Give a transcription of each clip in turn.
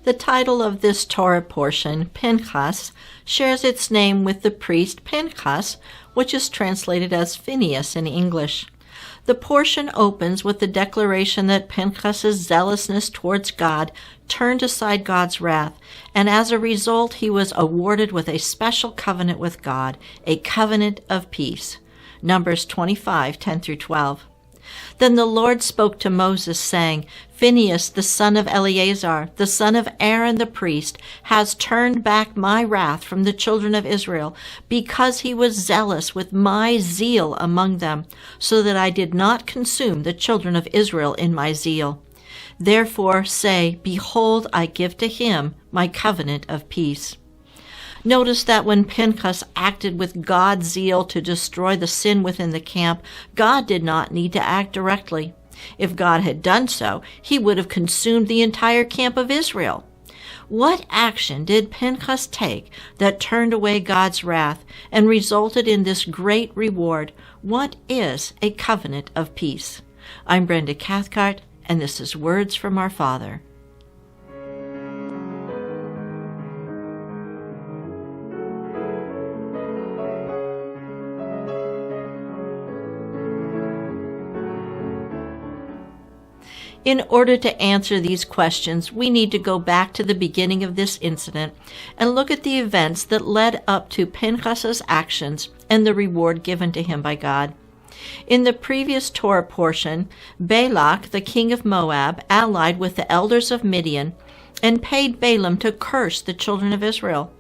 The title of this Torah portion, Pinchas, shares its name with the priest Pinchas, which is translated as Phinehas in English. The portion opens with the declaration that Pinchas' zealousness towards God turned aside God's wrath, and as a result he was awarded with a special covenant with God, a covenant of peace. Numbers 25:10-12. Then the Lord spoke to Moses, saying, Phinehas, the son of Eleazar, the son of Aaron the priest, has turned back my wrath from the children of Israel, because he was zealous with my zeal among them, so that I did not consume the children of Israel in my zeal. Therefore say, Behold, I give to him my covenant of peace. Notice that when Pinchas acted with God's zeal to destroy the sin within the camp, God did not need to act directly. If God had done so, he would have consumed the entire camp of Israel. What action did Pinchas take that turned away God's wrath and resulted in this great reward? What is a covenant of peace? I'm Brenda Cathcart, and this is Words from Our Father. In order to answer these questions, we need to go back to the beginning of this incident and look at the events that led up to Pinchas' actions and the reward given to him by God. In the previous Torah portion, Balak, the king of Moab, allied with the elders of Midian and paid Balaam to curse the children of Israel.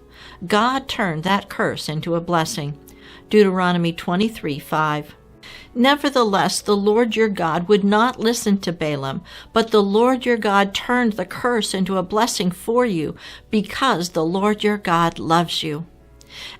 God turned that curse into a blessing. Deuteronomy 23:5. Nevertheless, the Lord your God would not listen to Balaam, but the Lord your God turned the curse into a blessing for you, because the Lord your God loves you.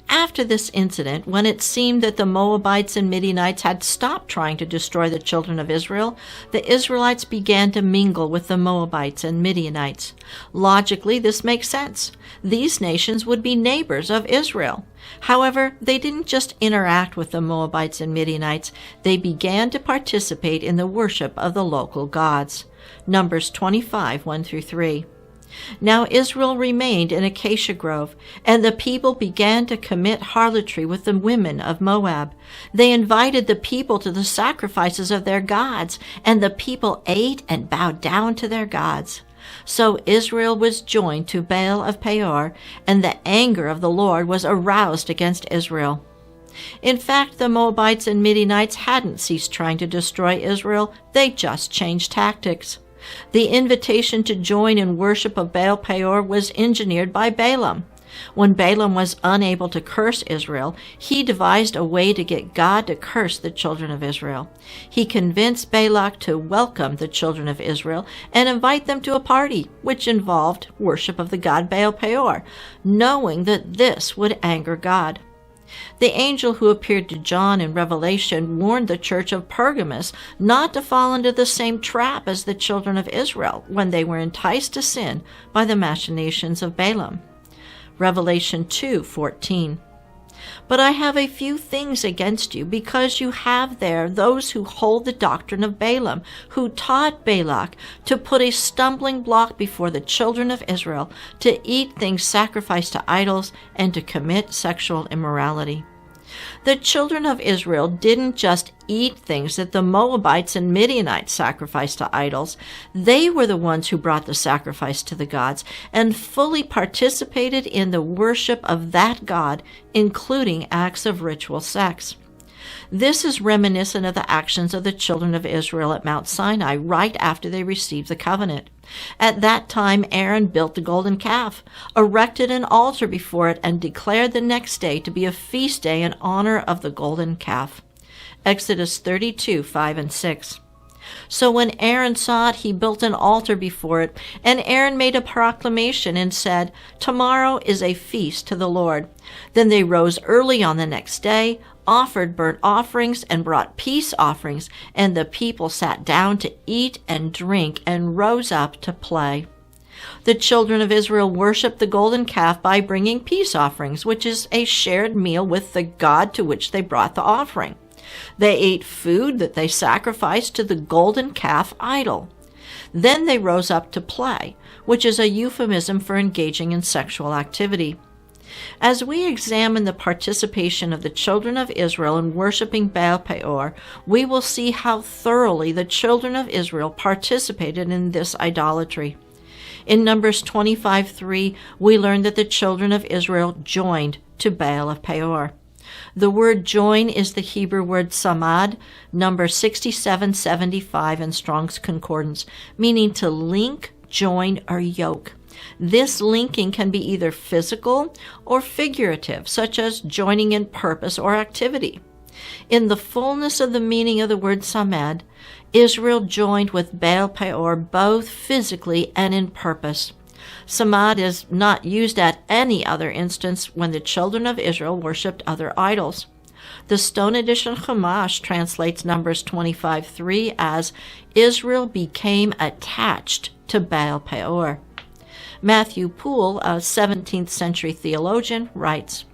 After this incident, when it seemed that the Moabites and Midianites had stopped trying to destroy the children of Israel, the Israelites began to mingle with the Moabites and Midianites. Logically, this makes sense. These nations would be neighbors of Israel. However, they didn't just interact with the Moabites and Midianites, they began to participate in the worship of the local gods. Numbers 25:1-3. Now Israel remained in Acacia Grove, and the people began to commit harlotry with the women of Moab. They invited the people to the sacrifices of their gods, and the people ate and bowed down to their gods. So Israel was joined to Baal of Peor, and the anger of the Lord was aroused against Israel. In fact, the Moabites and Midianites hadn't ceased trying to destroy Israel, they just changed tactics. The invitation to join in worship of Baal Peor was engineered by Balaam. When Balaam was unable to curse Israel, he devised a way to get God to curse the children of Israel. He convinced Balak to welcome the children of Israel and invite them to a party, which involved worship of the god Baal Peor, knowing that this would anger God. The angel who appeared to John in Revelation warned the church of Pergamos not to fall into the same trap as the children of Israel when they were enticed to sin by the machinations of Balaam. Revelation 2:14. But I have a few things against you, because you have there those who hold the doctrine of Balaam, who taught Balak to put a stumbling block before the children of Israel, to eat things sacrificed to idols, and to commit sexual immorality. The children of Israel didn't just eat things that the Moabites and Midianites sacrificed to idols. They were the ones who brought the sacrifice to the gods and fully participated in the worship of that god, including acts of ritual sex. This is reminiscent of the actions of the children of Israel at Mount Sinai right after they received the covenant. At that time, Aaron built the golden calf, erected an altar before it, and declared the next day to be a feast day in honor of the golden calf. Exodus 32:5-6. So when Aaron saw it, he built an altar before it, and Aaron made a proclamation and said, "Tomorrow is a feast to the Lord." Then they rose early on the next day, offered burnt offerings, and brought peace offerings, and the people sat down to eat and drink and rose up to play. The children of Israel worshiped the golden calf by bringing peace offerings, which is a shared meal with the God to which they brought the offering. They ate food that they sacrificed to the golden calf idol. Then they rose up to play, which is a euphemism for engaging in sexual activity. As we examine the participation of the children of Israel in worshiping Baal Peor, we will see how thoroughly the children of Israel participated in this idolatry. In Numbers 25:3, we learn that the children of Israel joined to Baal of Peor. The word join is the Hebrew word samad, number 6775 in Strong's Concordance, meaning to link, join, or yoke. This linking can be either physical or figurative, such as joining in purpose or activity. In the fullness of the meaning of the word samad, Israel joined with Baal Peor both physically and in purpose. Samad is not used at any other instance when the children of Israel worshipped other idols. The Stone Edition Chumash translates Numbers 25:3 as, Israel became attached to Baal Peor. Matthew Poole, a 17th century theologian, writes,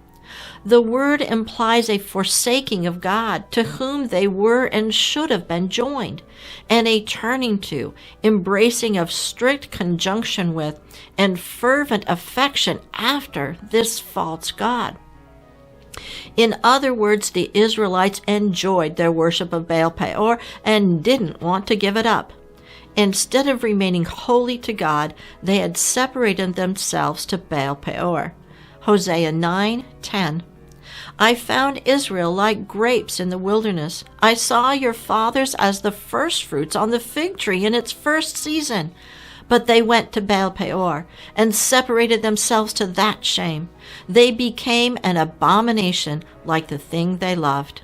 the word implies a forsaking of God, to whom they were and should have been joined, and a turning to, embracing of strict conjunction with, and fervent affection after this false god. In other words, the Israelites enjoyed their worship of Baal Peor and didn't want to give it up. Instead of remaining holy to God, they had separated themselves to Baal Peor. Hosea 9:10. I found Israel like grapes in the wilderness. I saw your fathers as the firstfruits on the fig tree in its first season. But they went to Baal Peor and separated themselves to that shame. They became an abomination like the thing they loved.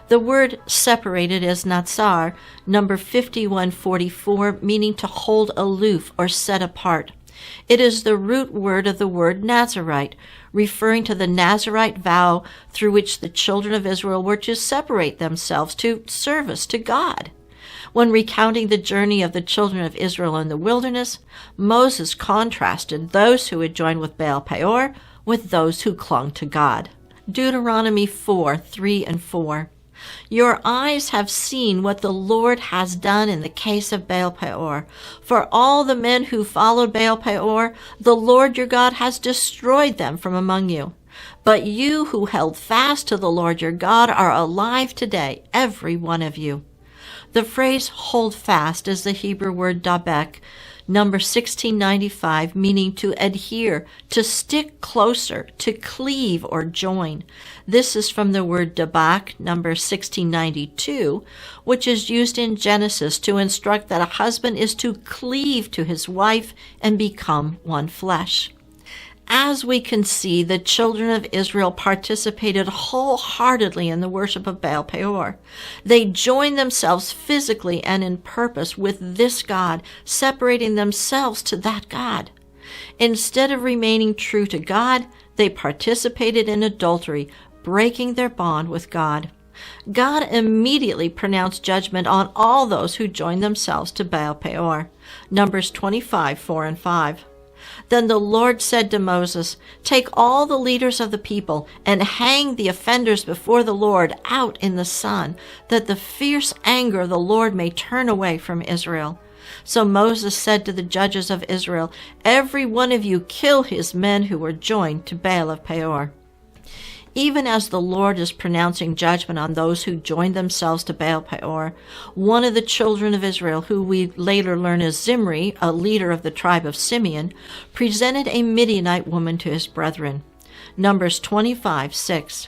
The word separated is natsar, number 5144, meaning to hold aloof or set apart. It is the root word of the word Nazarite, referring to the Nazarite vow through which the children of Israel were to separate themselves to service to God. When recounting the journey of the children of Israel in the wilderness, Moses contrasted those who had joined with Baal Peor with those who clung to God. Deuteronomy 4:3 and 4. Your eyes have seen what the Lord has done in the case of Baal Peor. For all the men who followed Baal Peor, the Lord your God has destroyed them from among you. But you who held fast to the Lord your God are alive today, every one of you. The phrase hold fast is the Hebrew word dabek, number 1695, meaning to adhere, to stick closer, to cleave or join. This is from the word dabak, number 1692, which is used in Genesis to instruct that a husband is to cleave to his wife and become one flesh. As we can see, the children of Israel participated wholeheartedly in the worship of Baal Peor. They joined themselves physically and in purpose with this god, separating themselves to that god. Instead of remaining true to God, they participated in adultery, breaking their bond with God. God immediately pronounced judgment on all those who joined themselves to Baal Peor. Numbers 25:4 and 5. Then the Lord said to Moses, take all the leaders of the people and hang the offenders before the Lord out in the sun, that the fierce anger of the Lord may turn away from Israel. So Moses said to the judges of Israel, every one of you kill his men who were joined to Baal of Peor. Even as the Lord is pronouncing judgment on those who joined themselves to Baal Peor, one of the children of Israel, who we later learn as Zimri, a leader of the tribe of Simeon, presented a Midianite woman to his brethren. Numbers 25:6.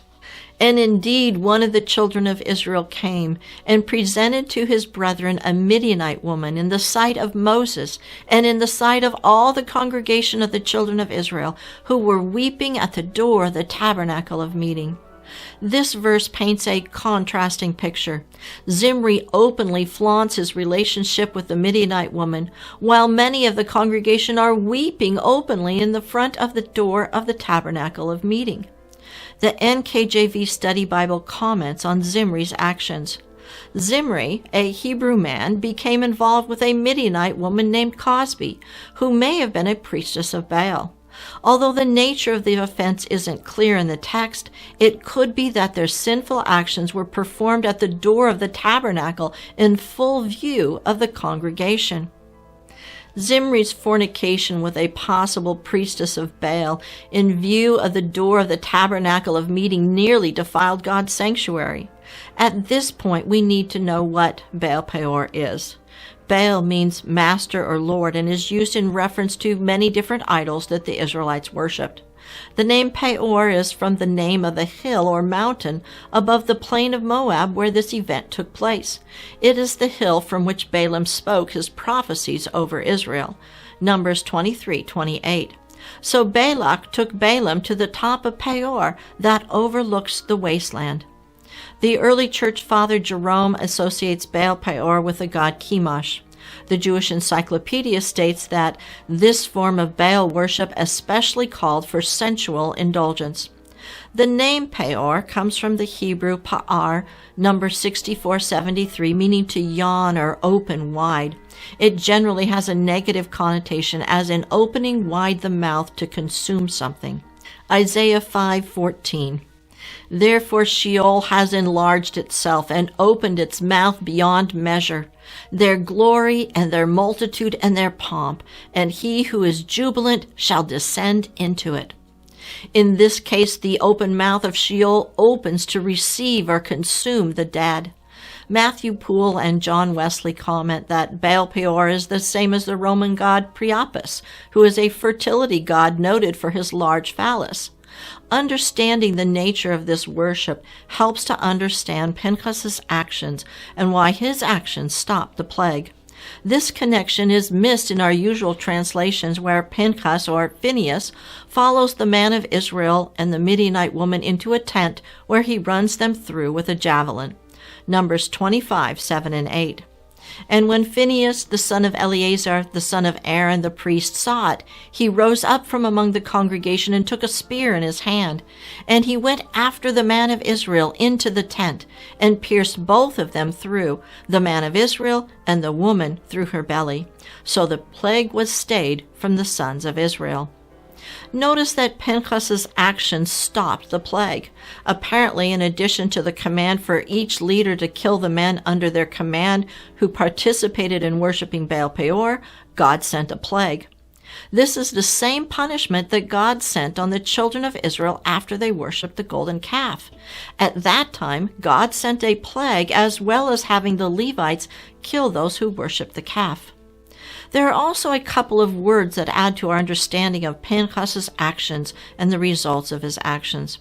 And indeed one of the children of Israel came and presented to his brethren a Midianite woman in the sight of Moses and in the sight of all the congregation of the children of Israel, who were weeping at the door of the tabernacle of meeting. This verse paints a contrasting picture. Zimri openly flaunts his relationship with the Midianite woman, while many of the congregation are weeping openly in the front of the door of the tabernacle of meeting. The NKJV Study Bible comments on Zimri's actions. Zimri, a Hebrew man, became involved with a Midianite woman named Cosbi, who may have been a priestess of Baal. Although the nature of the offense isn't clear in the text, it could be that their sinful actions were performed at the door of the tabernacle in full view of the congregation. Zimri's fornication with a possible priestess of Baal in view of the door of the tabernacle of meeting nearly defiled God's sanctuary. At this point, we need to know what Baal Peor is. Baal means master or lord and is used in reference to many different idols that the Israelites worshipped. The name Peor is from the name of the hill or mountain above the plain of Moab where this event took place. It is the hill from which Balaam spoke his prophecies over Israel. Numbers 23:28. So Balak took Balaam to the top of Peor that overlooks the wasteland. The early church father Jerome associates Baal Peor with the god Chemosh. The Jewish Encyclopedia states that this form of Baal worship especially called for sensual indulgence. The name Peor comes from the Hebrew pa'ar, number 6473, meaning to yawn or open wide. It generally has a negative connotation, as in opening wide the mouth to consume something. Isaiah 5:14. Therefore Sheol has enlarged itself and opened its mouth beyond measure. Their glory and their multitude and their pomp, and he who is jubilant shall descend into it. In this case, the open mouth of Sheol opens to receive or consume the dead. Matthew Poole and John Wesley comment that Baal Peor is the same as the Roman god Priapus, who is a fertility god noted for his large phallus. Understanding the nature of this worship helps to understand Pinchas' actions and why his actions stopped the plague. This connection is missed in our usual translations, where Pinchas or Phinehas follows the man of Israel and the Midianite woman into a tent where he runs them through with a javelin. Numbers 25:7 and 8. And when Phinehas, the son of Eleazar, the son of Aaron, the priest, saw it, he rose up from among the congregation and took a spear in his hand. And he went after the man of Israel into the tent, and pierced both of them through, the man of Israel and the woman through her belly. So the plague was stayed from the sons of Israel. Notice that Pinchas' actions stopped the plague. Apparently, in addition to the command for each leader to kill the men under their command who participated in worshiping Baal Peor, God sent a plague. This is the same punishment that God sent on the children of Israel after they worshipped the golden calf. At that time, God sent a plague as well as having the Levites kill those who worshipped the calf. There are also a couple of words that add to our understanding of Pinchas' actions and the results of his actions.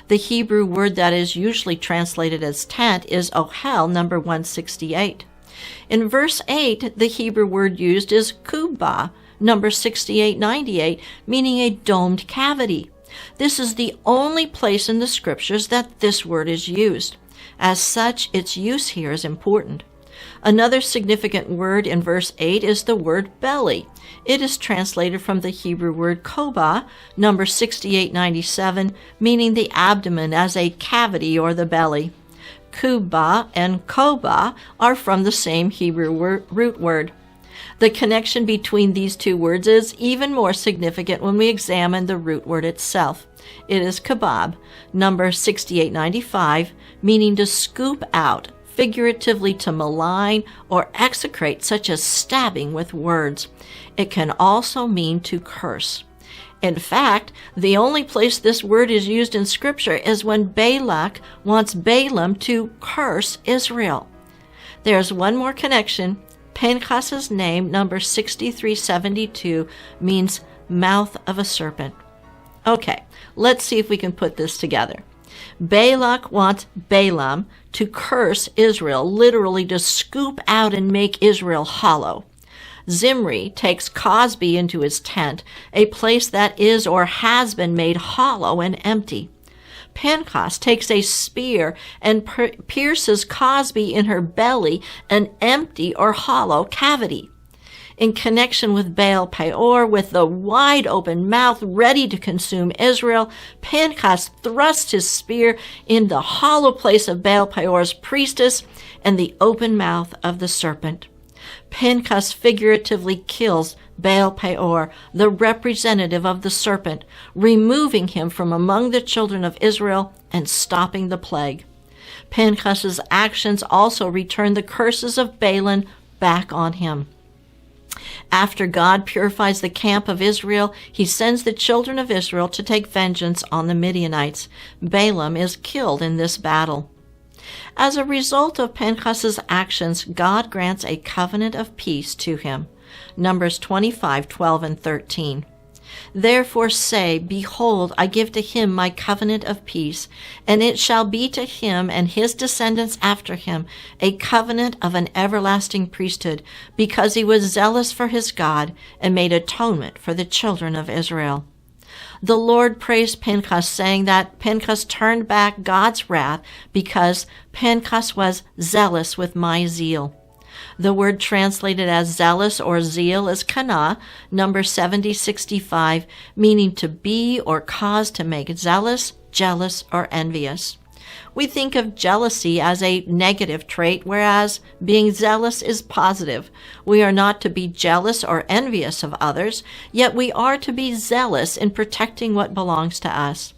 The Hebrew word that is usually translated as tent is ohel, number 168. In verse 8, the Hebrew word used is kubah, number 6898, meaning a domed cavity. This is the only place in the scriptures that this word is used. As such, its use here is important. Another significant word in verse 8 is the word belly. It is translated from the Hebrew word kobah, number 6897, meaning the abdomen as a cavity or the belly. Kubah and kobah are from the same Hebrew root word. The connection between these two words is even more significant when we examine the root word itself. It is kebab, number 6895, meaning to scoop out, figuratively to malign or execrate, such as stabbing with words. It can also mean to curse. In fact, the only place this word is used in Scripture is when Balak wants Balaam to curse Israel. There's one more connection. Pinchas' name, number 6372, means mouth of a serpent. Okay, let's see if we can put this together. Balak wants Balaam to curse Israel, literally to scoop out and make Israel hollow. Zimri takes Cosby into his tent, a place that is or has been made hollow and empty. Pinchas takes a spear and pierces Cosby in her belly, an empty or hollow cavity. In connection with Baal Peor, with the wide open mouth ready to consume Israel, Pinchas thrusts his spear in the hollow place of Baal Peor's priestess and the open mouth of the serpent. Pinchas figuratively kills Baal Peor, the representative of the serpent, removing him from among the children of Israel and stopping the plague. Pinchas' actions also return the curses of Balaam back on him. After God purifies the camp of Israel, he sends the children of Israel to take vengeance on the Midianites. Balaam is killed in this battle. As a result of Pinchas' actions, God grants a covenant of peace to him. Numbers 25:12 and 13. Therefore say, Behold, I give to him my covenant of peace, and it shall be to him and his descendants after him a covenant of an everlasting priesthood, because he was zealous for his God and made atonement for the children of Israel. The Lord praised Pinchas, saying that Pinchas turned back God's wrath because Pinchas was zealous with my zeal. The word translated as zealous or zeal is kana, number 7065, meaning to be or cause to make zealous, jealous, or envious. We think of jealousy as a negative trait, whereas being zealous is positive. We are not to be jealous or envious of others, yet we are to be zealous in protecting what belongs to us.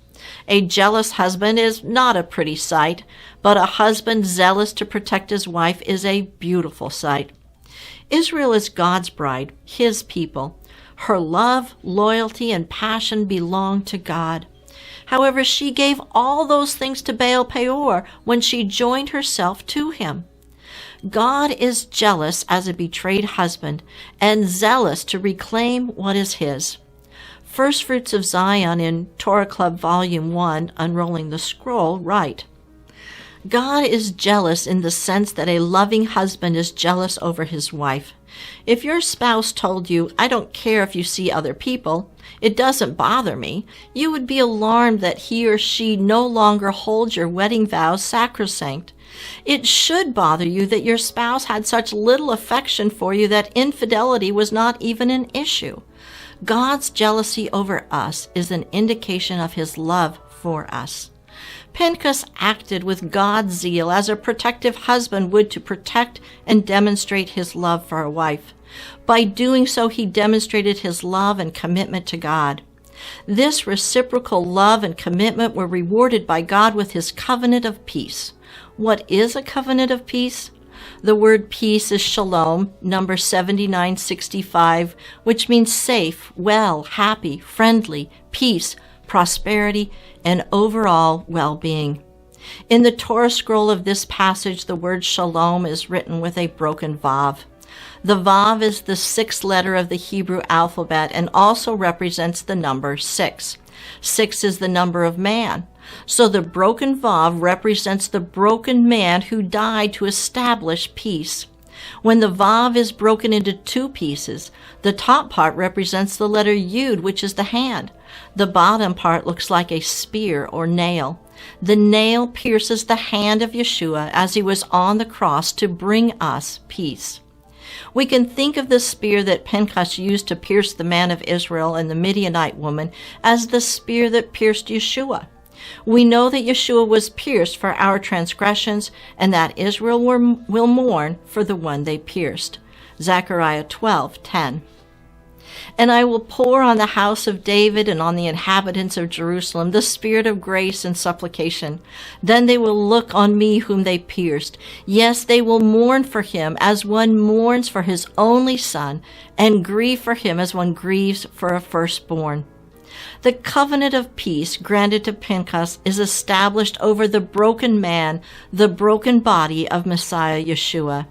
A jealous husband is not a pretty sight, but a husband zealous to protect his wife is a beautiful sight. Israel is God's bride, his people. Her love, loyalty, and passion belong to God. However, she gave all those things to Baal Peor when she joined herself to him. God is jealous as a betrayed husband and zealous to reclaim what is his. First Fruits of Zion in Torah Club Volume 1, Unrolling the Scroll, write, God is jealous in the sense that a loving husband is jealous over his wife. If your spouse told you, I don't care if you see other people, it doesn't bother me, you would be alarmed that he or she no longer holds your wedding vows sacrosanct. It should bother you that your spouse had such little affection for you that infidelity was not even an issue. God's jealousy over us is an indication of his love for us. Pinchas acted with God's zeal as a protective husband would to protect and demonstrate his love for a wife. By doing so, he demonstrated his love and commitment to God. This reciprocal love and commitment were rewarded by God with his covenant of peace. What is a covenant of peace? The word peace is shalom, number 7965, which means safe, well, happy, friendly, peace, prosperity, and overall well-being. In the Torah scroll of this passage, the word shalom is written with a broken vav. The vav is the sixth letter of the Hebrew alphabet and also represents the number 6. 6 is the number of man. So the broken vav represents the broken man who died to establish peace. When the vav is broken into two pieces, the top part represents the letter yud, which is the hand. The bottom part looks like a spear or nail. The nail pierces the hand of Yeshua as he was on the cross to bring us peace. We can think of the spear that Pinchas used to pierce the man of Israel and the Midianite woman as the spear that pierced Yeshua. We know that Yeshua was pierced for our transgressions and that Israel will mourn for the one they pierced. Zechariah 12:10. And I will pour on the house of David and on the inhabitants of Jerusalem the spirit of grace and supplication. Then they will look on me whom they pierced. Yes, they will mourn for him as one mourns for his only son, and grieve for him as one grieves for a firstborn. The covenant of peace granted to Pinchas is established over the broken man, the broken body of Messiah Yeshua.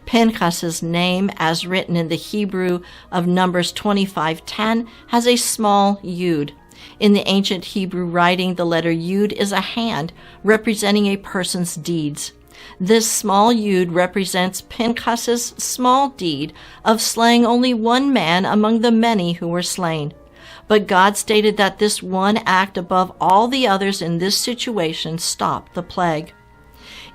Pinchas's name, as written in the Hebrew of Numbers 25:10, has a small yud. In the ancient Hebrew writing, the letter yud is a hand representing a person's deeds. This small yud represents Pinchas's small deed of slaying only one man among the many who were slain. But God stated that this one act above all the others in this situation stopped the plague.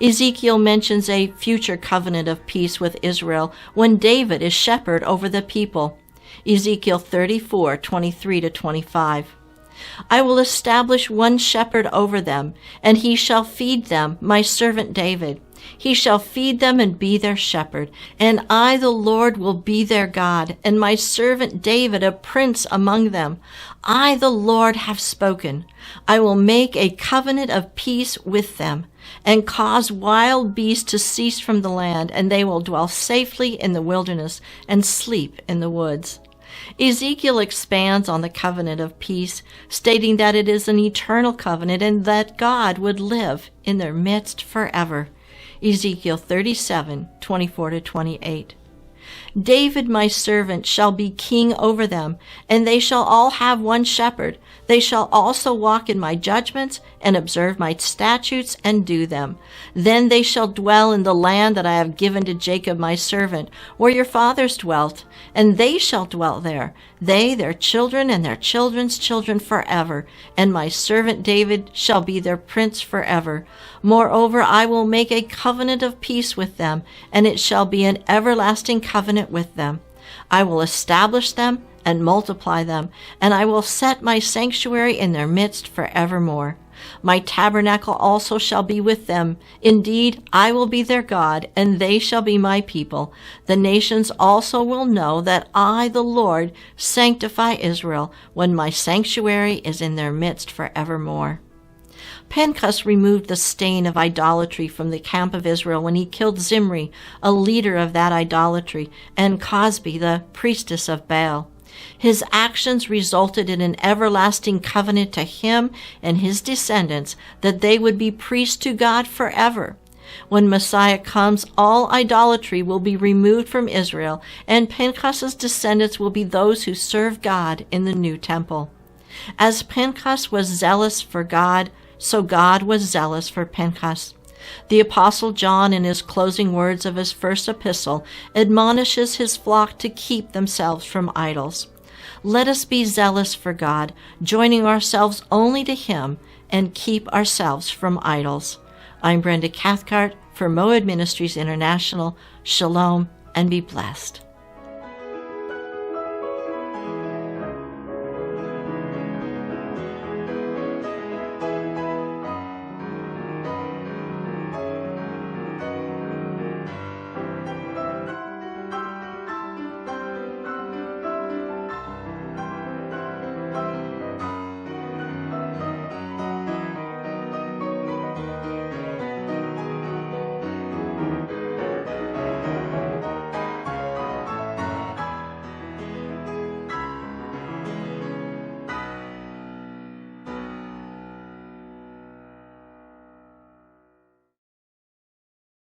Ezekiel mentions a future covenant of peace with Israel when David is shepherd over the people. Ezekiel 34:23-25. I will establish one shepherd over them, and he shall feed them, my servant David. He shall feed them and be their shepherd. And I, the Lord, will be their God, and my servant David a prince among them. I, the Lord, have spoken. I will make a covenant of peace with them, and cause wild beasts to cease from the land, and they will dwell safely in the wilderness and sleep in the woods. Ezekiel expands on the covenant of peace, stating that it is an eternal covenant and that God would live in their midst forever. Ezekiel 37:24-28. David my servant shall be king over them, and they shall all have one shepherd. They shall also walk in my judgments and observe my statutes and do them. Then they shall dwell in the land that I have given to Jacob my servant, where your fathers dwelt, and they shall dwell there, they, their children, and their children's children forever, and my servant David shall be their prince forever. Moreover, I will make a covenant of peace with them, and it shall be an everlasting covenant with them. I will establish them and multiply them, and I will set my sanctuary in their midst forevermore. My tabernacle also shall be with them. Indeed, I will be their God, and they shall be my people. The nations also will know that I, the Lord, sanctify Israel, when my sanctuary is in their midst forevermore. Pinchas removed the stain of idolatry from the camp of Israel when he killed Zimri, a leader of that idolatry, and Cosbi, the priestess of Baal. His actions resulted in an everlasting covenant to him and his descendants that they would be priests to God forever. When Messiah comes, all idolatry will be removed from Israel, and Pinchas's descendants will be those who serve God in the new temple. As Pinchas was zealous for God, so God was zealous for Pinchas. The Apostle John, in his closing words of his first epistle, admonishes his flock to keep themselves from idols. Let us be zealous for God, joining ourselves only to Him, and keep ourselves from idols. I'm Brenda Cathcart for Moed Ministries International. Shalom, and be blessed.